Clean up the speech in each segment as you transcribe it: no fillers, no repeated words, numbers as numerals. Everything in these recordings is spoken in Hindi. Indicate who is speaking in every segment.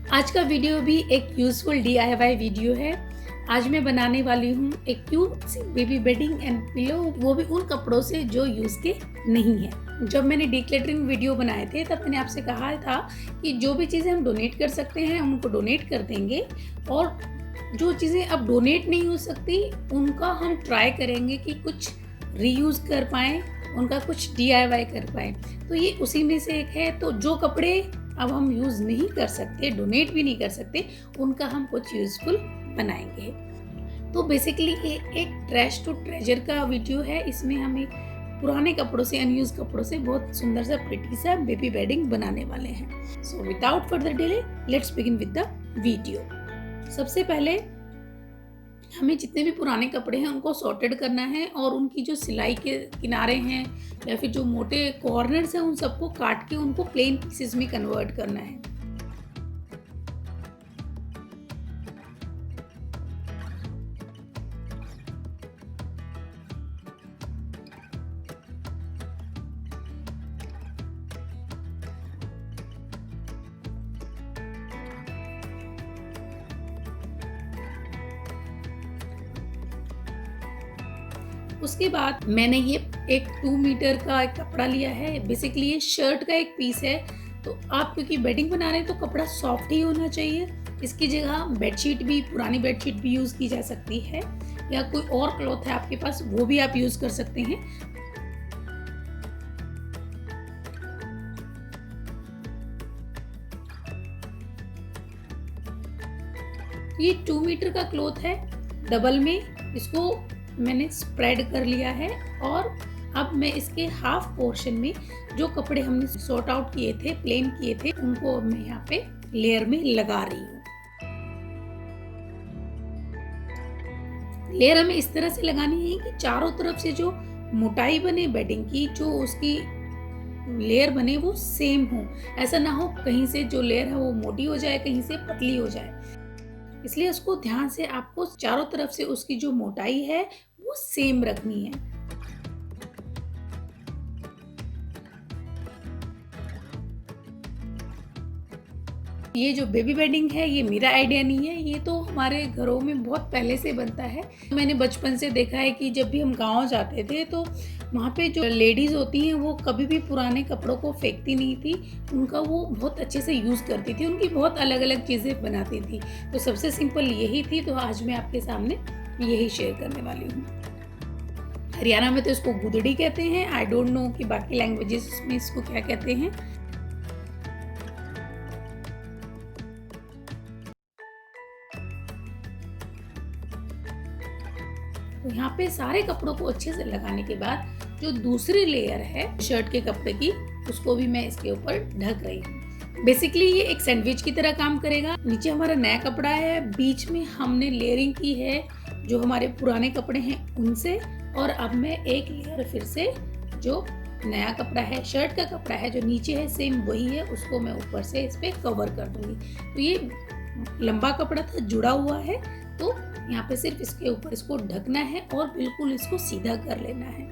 Speaker 1: आज का वीडियो भी एक यूज़फुल डीआईवाई वीडियो है। आज मैं बनाने वाली हूँ एक क्यूट सी बेबी बेडिंग एंड पिलो, वो भी उन कपड़ों से जो यूज़ के नहीं है। जब मैंने डिक्लटरिंग वीडियो बनाए थे तब मैंने आपसे कहा था कि जो भी चीज़ें हम डोनेट कर सकते हैं हम उनको डोनेट कर देंगे, और जो चीज़ें अब डोनेट नहीं हो सकती उनका हम ट्राई करेंगे कि कुछ रीयूज़ कर पाएँ, उनका कुछ डीआईवाई कर पाएँ। तो ये उसी में से एक है। तो जो कपड़े अब हम यूज़ नहीं कर सकते, डोनेट भी नहीं कर सकते, उनका हम कुछ यूज़फुल बनाएंगे। तो बेसिकली ये एक ट्रैश टू ट्रेजर का वीडियो है। इसमें हम एक पुराने कपड़ों से, अनयूज कपड़ों से बहुत सुंदर सा प्रिटी सा बेबी बेडिंग बनाने वाले हैं। So without further delay let's begin with the video. सबसे पहले हमें जितने भी पुराने कपड़े हैं उनको सॉर्टेड करना है, और उनकी जो सिलाई के किनारे हैं या फिर जो मोटे कॉर्नर्स हैं उन सबको काट के उनको प्लेन पीसेस में कन्वर्ट करना है। उसके बाद मैंने ये एक 2 मीटर का एक कपड़ा लिया है। बेसिकली ये शर्ट का एक पीस है। तो आप क्योंकि बेडिंग बना रहे हैं तो कपड़ा सॉफ्ट ही होना चाहिए। इसकी जगह बेडशीट भी, पुरानी बेडशीट भी यूज़ की जा सकती है, या कोई और क्लॉथ है आपके पास वो भी आप यूज़ कर सकते हैं। ये 2 मीटर का क्लॉथ है, डबल में इसको मैंने स्प्रेड कर लिया है। और अब मैं इसके हाफ पोर्शन में जो कपड़े हमने सॉर्ट आउट किए थे, प्लेन किए थे, उनको अब मैं यहाँ पे लेयर में लगा रही हूँ। लेयर हमें इस तरह से लगानी है कि चारों तरफ से जो मोटाई बने बेडिंग की, जो उसकी लेयर बने वो सेम हो। ऐसा ना हो कहीं से जो लेयर है वो मोटी हो जाए, कहीं से पतली हो जाए। इसलिए उसको ध्यान से आपको चारों तरफ से उसकी जो मोटाई है वो सेम रखनी है। ये जो बेबी बेडिंग है ये मेरा आइडिया नहीं है, ये तो हमारे घरों में बहुत पहले से बनता है। मैंने बचपन से देखा है कि जब भी हम गांव जाते थे तो वहाँ पे जो लेडीज़ होती हैं वो कभी भी पुराने कपड़ों को फेंकती नहीं थी, उनका वो बहुत अच्छे से यूज़ करती थी, उनकी बहुत अलग अलग चीज़ें बनाती थी। तो सबसे सिंपल यही थी, तो आज मैं आपके सामने यही शेयर करने वाली हूँ। हरियाणा में तो इसको गुदड़ी कहते हैं, आई डोंट नो कि बाकी लैंग्वेजेस में इसको क्या कहते हैं। तो यहाँ पे सारे कपड़ों को अच्छे से लगाने के बाद जो दूसरी लेयर है शर्ट के कपड़े की, उसको भी मैं इसके ऊपर ढक रही हूँ। बेसिकली ये एक सैंडविच की तरह काम करेगा। नीचे हमारा नया कपड़ा है, बीच में हमने लेयरिंग की है जो हमारे पुराने कपड़े हैं उनसे, और अब मैं एक लेयर फिर से जो नया कपड़ा है, शर्ट का कपड़ा है जो नीचे है सेम वही है, उसको मैं ऊपर से इस पे कवर कर दूंगी। तो ये लंबा कपड़ा था, जुड़ा हुआ है, तो यहाँ पे सिर्फ इसके ऊपर इसको ढकना है और बिल्कुल इसको सीधा कर लेना है।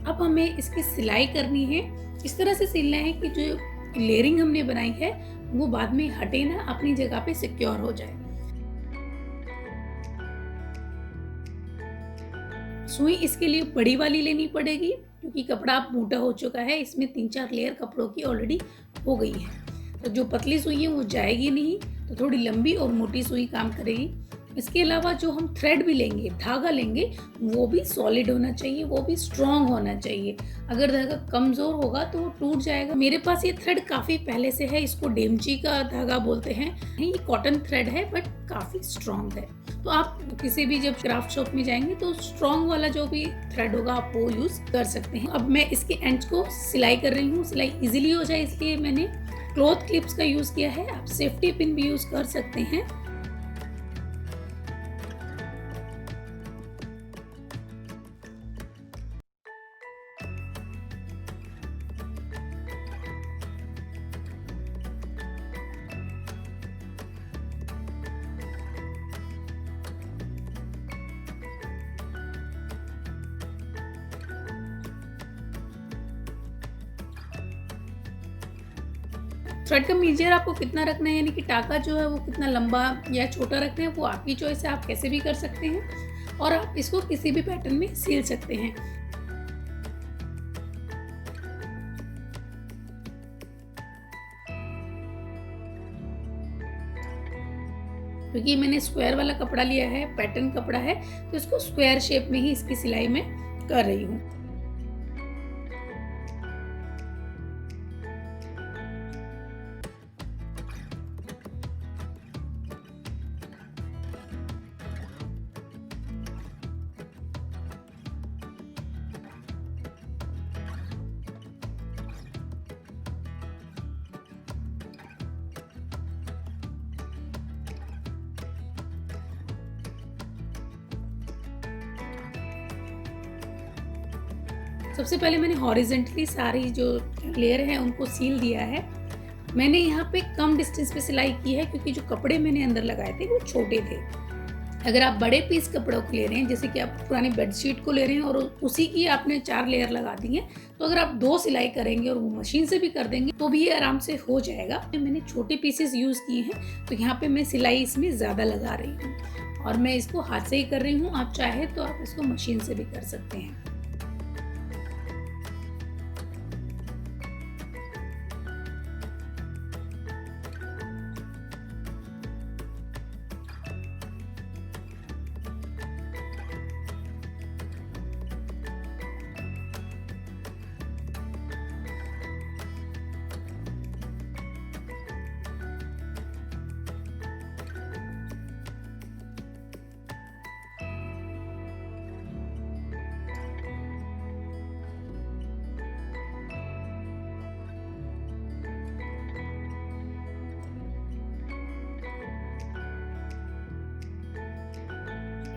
Speaker 1: अब हमें इसकी सिलाई करनी है। इस तरह से सिलना है कि जो लेयरिंग हमने बनाई है वो बाद में हटे ना, अपनी जगह पे सिक्योर हो जाए। सुई इसके लिए बड़ी वाली लेनी पड़ेगी क्योंकि कपड़ा अब मोटा हो चुका है, इसमें 3-4 लेयर कपड़ों की ऑलरेडी हो गई है। तो जो पतली सुई है वो जाएगी नहीं, तो थोड़ी लंबी और मोटी सुई काम करेगी। इसके अलावा जो हम थ्रेड भी लेंगे, धागा लेंगे, वो भी सॉलिड होना चाहिए, वो भी स्ट्रॉन्ग होना चाहिए। अगर धागा कमज़ोर होगा तो वो टूट जाएगा। मेरे पास ये थ्रेड काफ़ी पहले से है, इसको डेमची का धागा बोलते हैं। ये कॉटन थ्रेड है बट काफ़ी स्ट्रॉन्ग है। तो आप किसी भी जब क्राफ्ट शॉप में जाएंगे तो स्ट्रॉन्ग वाला जो भी थ्रेड होगा आप वो यूज़ कर सकते हैं। अब मैं इसके एंड्स को सिलाई कर रही हूँ। सिलाई इजीली हो जाए इसलिए मैंने क्लॉथ क्लिप्स का यूज़ किया है। आप सेफ्टी पिन भी यूज़ कर सकते हैं। थ्रेड का मेजर आपको कितना रखना है, यानी कि टाका जो है वो कितना लंबा या छोटा रखना है, वो आपकी चॉइस है, आप कैसे भी कर सकते हैं और आप इसको किसी भी पैटर्न में सिल सकते हैं। क्योंकि मैंने स्क्वायर वाला कपड़ा लिया है, पैटर्न कपड़ा है, तो इसको स्क्वायर शेप में ही इसकी सिलाई मैं कर रही हूँ। सबसे पहले मैंने हॉरिजेंटली सारी जो लेयर है उनको सील दिया है। मैंने यहाँ पे कम डिस्टेंस पे सिलाई की है क्योंकि जो कपड़े मैंने अंदर लगाए थे वो छोटे थे। अगर आप बड़े पीस कपड़ों को ले रहे हैं, जैसे कि आप पुरानी बेडशीट को ले रहे हैं और उसी की आपने 4 लेयर लगा दी है, तो अगर आप 2 सिलाई करेंगे और वो मशीन से भी कर देंगे तो भी ये आराम से हो जाएगा। मैंने छोटे पीसेस यूज़ किए हैं तो यहाँ पे मैं सिलाई इसमें ज़्यादा लगा रही हूँ और मैं इसको हाथ से ही कर रही हूँ। आप चाहे तो आप इसको मशीन से भी कर सकते हैं।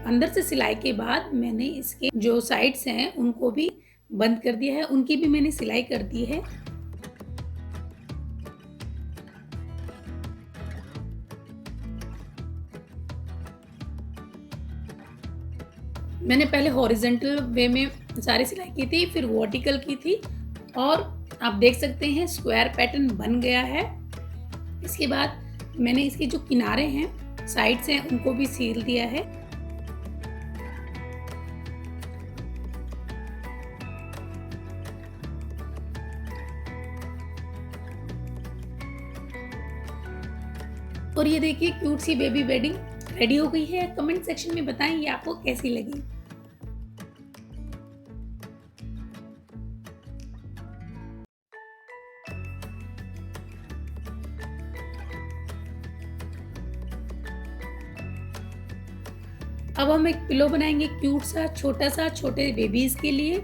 Speaker 1: अंदर से सिलाई के बाद मैंने इसके जो साइड्स हैं उनको भी बंद कर दिया है, उनकी भी मैंने सिलाई कर दी है। मैंने पहले हॉरिजॉन्टल वे में सारी सिलाई की थी, फिर वर्टिकल की थी और आप देख सकते हैं स्क्वायर पैटर्न बन गया है। इसके बाद मैंने इसके जो किनारे हैं, साइड्स हैं, उनको भी सील दिया है। और ये देखिए क्यूट सी बेबी बेडिंग रेडी हो गई है। कमेंट सेक्शन में बताएं ये आपको कैसी लगी। अब हम एक पिलो बनाएंगे क्यूट सा, छोटा सा, छोटे बेबीज के लिए।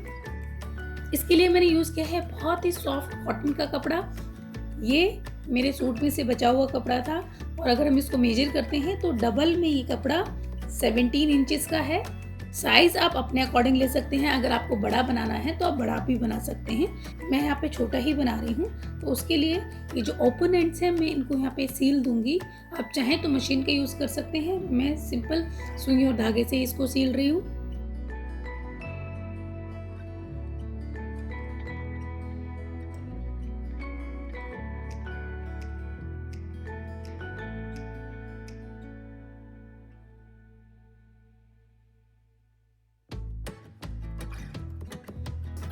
Speaker 1: इसके लिए मैंने यूज किया है बहुत ही सॉफ्ट कॉटन का कपड़ा। ये मेरे सूट में से बचा हुआ कपड़ा था और अगर हम इसको मेजर करते हैं तो डबल में ये कपड़ा 17 इंचेस का है। साइज आप अपने अकॉर्डिंग ले सकते हैं। अगर आपको बड़ा बनाना है तो आप बड़ा भी बना सकते हैं। मैं यहाँ पे छोटा ही बना रही हूँ, तो उसके लिए ये जो ओपन एंड्स हैं मैं इनको यहाँ पे सील दूंगी। आप चाहें तो मशीन का यूज कर सकते हैं। मैं सिंपल सुई और धागे से इसको सील रही हूँ।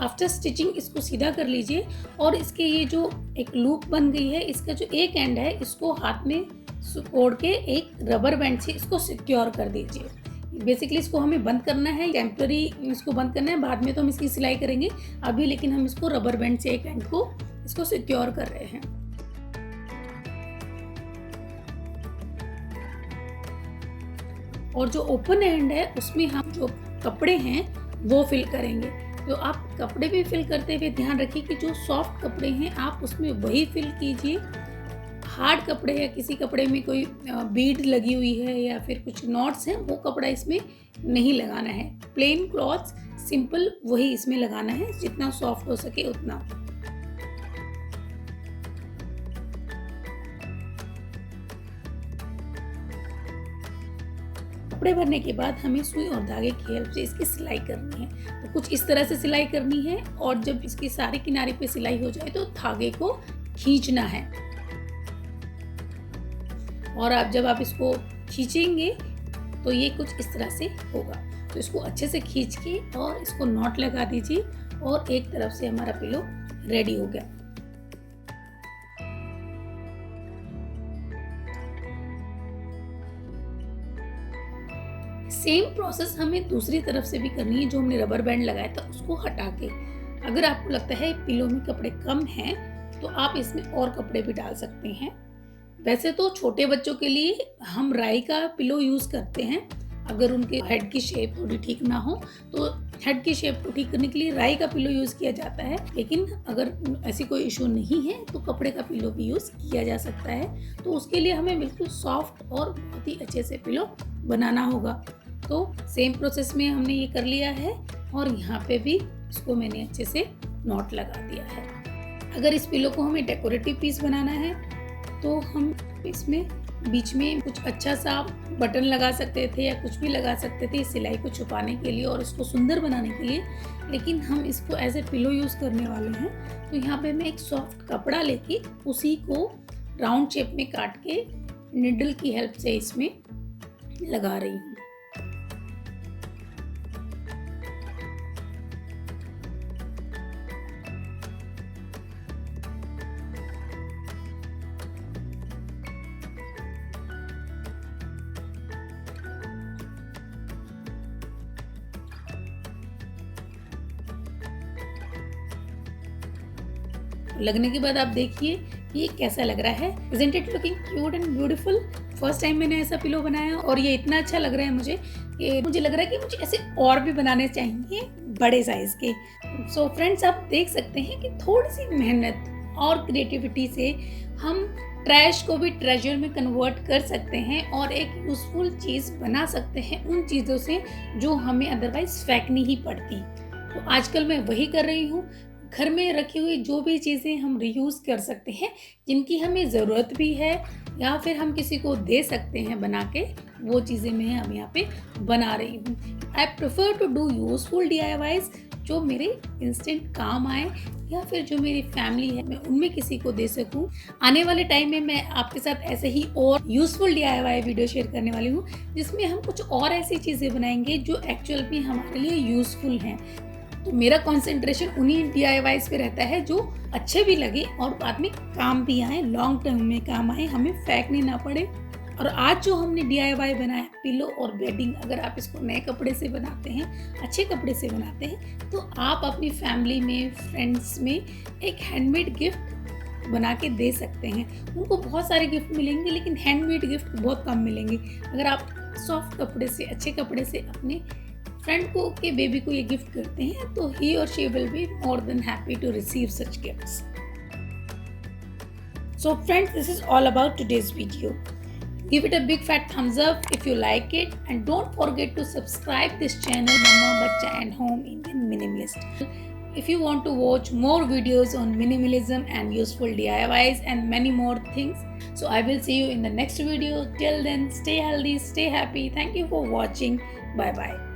Speaker 1: आफ्टर स्टिचिंग इसको सीधा कर लीजिए और इसके ये जो एक लूप बन गई है, इसका जो एक एंड है इसको हाथ में ओढ़ के एक रबर बैंड से इसको सिक्योर कर दीजिए। बेसिकली इसको हमें बंद करना है, टेम्पररी इसको बंद करना है, बाद में तो हम इसकी सिलाई करेंगे। अभी लेकिन हम इसको रबर बैंड से एक एंड को इसको सिक्योर कर रहे हैं। और जो ओपन एंड है उसमें हम जो कपड़े हैं वो फिल करेंगे। तो आप कपड़े भी फिल करते हुए ध्यान रखिए कि जो सॉफ्ट कपड़े हैं आप उसमें वही फिल कीजिए। हार्ड कपड़े या किसी कपड़े में कोई बीड लगी हुई है या फिर कुछ नॉट्स हैं, वो कपड़ा इसमें नहीं लगाना है। प्लेन क्लॉथ्स सिंपल वही इसमें लगाना है, जितना सॉफ्ट हो सके उतना। कपड़े भरने के बाद हमें सुई और धागे की हेल्प से इसकी सिलाई करनी है। तो कुछ इस तरह से सिलाई करनी है और जब इसके सारे किनारे पे सिलाई हो जाए तो धागे को खींचना है। और आप जब आप इसको खींचेंगे तो ये कुछ इस तरह से होगा। तो इसको अच्छे से खींच के और इसको नॉट लगा दीजिए और एक तरफ से हमारा पिलो रेडी हो गया। सेम प्रोसेस हमें दूसरी तरफ से भी करनी है। जो हमने रबर बैंड लगाया था उसको हटा के, अगर आपको लगता है पिलो में कपड़े कम हैं तो आप इसमें और कपड़े भी डाल सकते हैं। वैसे तो छोटे बच्चों के लिए हम राई का पिलो यूज करते हैं। अगर उनके हेड की शेप थोड़ी ठीक ना हो तो हेड की शेप को ठीक करने के लिए राई का पिलो यूज किया जाता है। लेकिन अगर ऐसी कोई इशू नहीं है तो कपड़े का पिलो भी यूज किया जा सकता है। तो उसके लिए हमें बिल्कुल सॉफ्ट और बहुत ही अच्छे से पिलो बनाना होगा। तो सेम प्रोसेस में हमने ये कर लिया है और यहाँ पे भी इसको मैंने अच्छे से नॉट लगा दिया है। अगर इस पिलो को हमें डेकोरेटिव पीस बनाना है तो हम इसमें बीच में कुछ अच्छा सा बटन लगा सकते थे या कुछ भी लगा सकते थे सिलाई को छुपाने के लिए और इसको सुंदर बनाने के लिए। लेकिन हम इसको एज ए पिलो यूज करने वाले हैं। तो यहाँ पे मैं एक सॉफ्ट कपड़ा लेके उसी को राउंड शेप में काट के निडल की हेल्प से इसमें लगा रही हूँ। लगने के बाद आप देखिए ये कैसा लग रहा है। Isn't it looking cute and beautiful? First time मैंने ऐसा पिलो बनाया और ये इतना अच्छा लग रहा है मुझे कि मुझे लग रहा है कि मुझे ऐसे और भी बनाने चाहिए बड़े साइज के। सो फ्रेंड्स, आप देख सकते हैं कि थोड़ी सी मेहनत और क्रिएटिविटी से हम ट्रैश को भी ट्रेजर में कन्वर्ट कर सकते हैं और एक यूजफुल चीज़ बना सकते हैं उन चीज़ों से जो हमें अदरवाइज फेंकनी ही पड़ती। तो आजकल मैं वही कर रही हूँ। घर में रखी हुई जो भी चीज़ें हम रीयूज़ कर सकते हैं, जिनकी हमें ज़रूरत भी है या फिर हम किसी को दे सकते हैं बना के, वो चीज़ें मैं हम यहाँ पे बना रही हूँ। I prefer to do useful DIYs जो मेरे इंस्टेंट काम आए या फिर जो मेरी फैमिली है मैं उनमें किसी को दे सकूं। आने वाले टाइम में मैं आपके साथ ऐसे ही और यूजफुल DIY वीडियो शेयर करने वाली हूँ जिसमें हम कुछ और ऐसी चीज़ें बनाएंगे जो एक्चुअल में हमारे लिए यूजफुल हैं। तो मेरा कंसंट्रेशन उन्हीं DIYs पे रहता है जो अच्छे भी लगे और बाद में काम भी आए, लॉन्ग टर्म में काम आए, हमें फेंकने ना पड़े। और आज जो हमने DIY बनाया पिलो और बेडिंग, अगर आप इसको नए कपड़े से बनाते हैं, अच्छे कपड़े से बनाते हैं, तो आप अपनी फैमिली में, फ्रेंड्स में एक हैंडमेड गिफ्ट बना के दे सकते हैं। उनको बहुत सारे गिफ्ट मिलेंगे लेकिन हैंडमेड गिफ्ट बहुत कम मिलेंगे। अगर आप सॉफ्ट कपड़े से, अच्छे कपड़े से अपने फ्रेंड को के बेबी को ये गिफ्ट करते हैं तो ही और she will be more than happy to receive such gifts. So friends, this is all about today's video. Give it a big fat thumbs up if you like it and don't forget to subscribe this channel Mama Bachcha and Home Indian Minimalist. If you want to watch more videos on minimalism and useful DIYs and many more things, so I will see you in the next video. Till then, stay healthy, stay happy. Thank you for watching. Bye bye.